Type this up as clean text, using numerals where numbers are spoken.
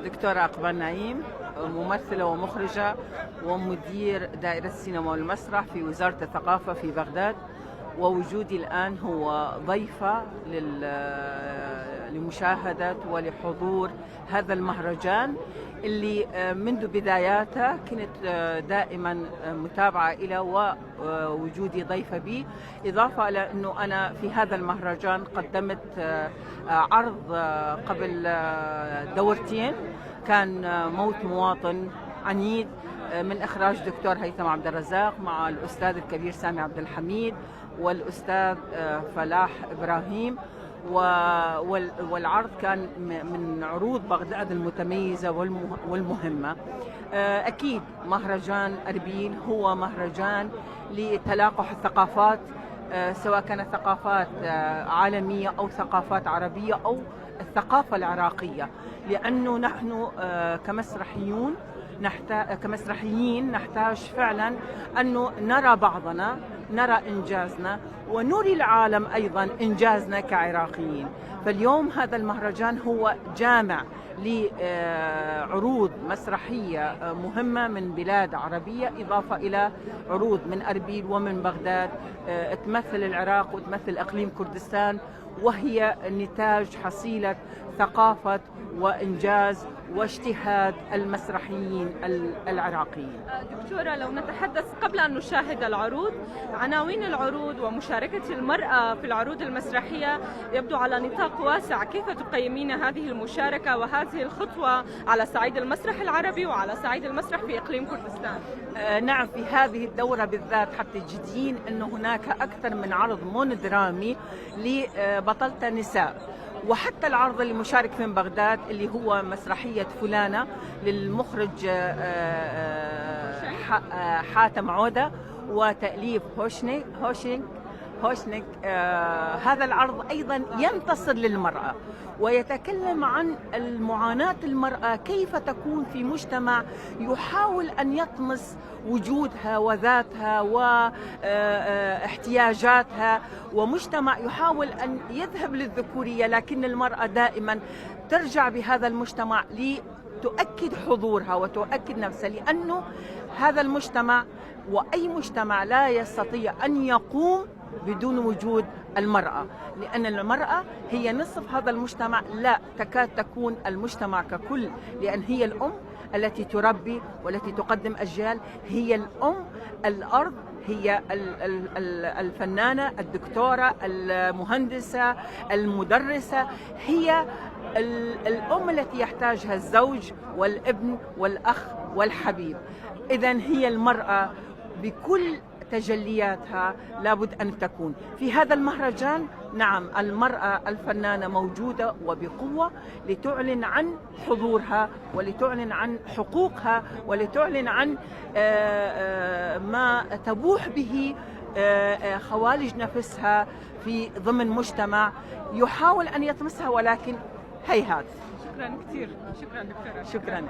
دكتورة أقبال نعيم، ممثلة ومخرجة ومدير دائرة السينما والمسرح في وزارة الثقافة في بغداد. ووجودي الآن هو ضيفة لمشاهدة ولحضور هذا المهرجان اللي منذ بداياته كنت دائما متابعة إلى ووجودي ضيفة به، إضافة إلى أنه أنا في هذا المهرجان قدمت عرض قبل دورتين، كان موت مواطن عنيد من إخراج دكتور هيثم عبد الرزاق مع الأستاذ الكبير سامي عبد الحميد والأستاذ فلاح إبراهيم. والعرض كان من عروض بغداد المتميزة والمهمة. أكيد مهرجان أربيل هو مهرجان لتلاقح الثقافات، سواء كانت ثقافات عالمية أو ثقافات عربية أو الثقافة العراقية، لأنه نحن كمسرحيين نحتاج فعلا أنه نرى بعضنا، نرى إنجازنا ونري العالم أيضا إنجازنا كعراقيين. فاليوم هذا المهرجان هو جامع لعروض مسرحية مهمة من بلاد عربية، إضافة إلى عروض من أربيل ومن بغداد تمثل العراق وتمثل إقليم كردستان، وهي نتاج حصيلة ثقافة وإنجاز واجتهاد المسرحيين العراقيين. دكتورة، لو نتحدث قبل أن نشاهد العروض، عناوين العروض ومشاركة المرأة في العروض المسرحية يبدو على نطاق واسع، كيف تقيمين هذه المشاركة وهذه الخطوة على صعيد المسرح العربي وعلى صعيد المسرح في إقليم كردستان؟ نعم، في هذه الدورة بالذات حتى تجدين أن هناك أكثر من عرض مونودرامي لبطلة نساء، وحتى العرض اللي مشارك في بغداد اللي هو مسرحية فلانة للمخرج حاتم عودة وتأليف هوشنيك. هذا العرض أيضا ينتصر للمرأة ويتكلم عن المعاناة المرأة، كيف تكون في مجتمع يحاول أن يطمس وجودها وذاتها واحتياجاتها، ومجتمع يحاول أن يذهب للذكورية، لكن المرأة دائما ترجع بهذا المجتمع لتؤكد حضورها وتؤكد نفسها، لأنه هذا المجتمع وأي مجتمع لا يستطيع أن يقوم بدون وجود المرأة، لأن المرأة هي نصف هذا المجتمع، لا تكاد تكون المجتمع ككل، لأن هي الأم التي تربي والتي تقدم أجيال، هي الأم، الأرض، هي الفنانة، الدكتورة، المهندسة، المدرسة، هي الأم التي يحتاجها الزوج والابن والأخ والحبيب. إذن هي المرأة بكل تجلياتها لابد أن تكون في هذا المهرجان. نعم، المرأة الفنانة موجودة وبقوة لتعلن عن حضورها ولتعلن عن حقوقها ولتعلن عن ما تبوح به خوالج نفسها في ضمن مجتمع يحاول أن يطمسها، ولكن هيهات. شكرا كثير. شكرا دكتورة. شكرا.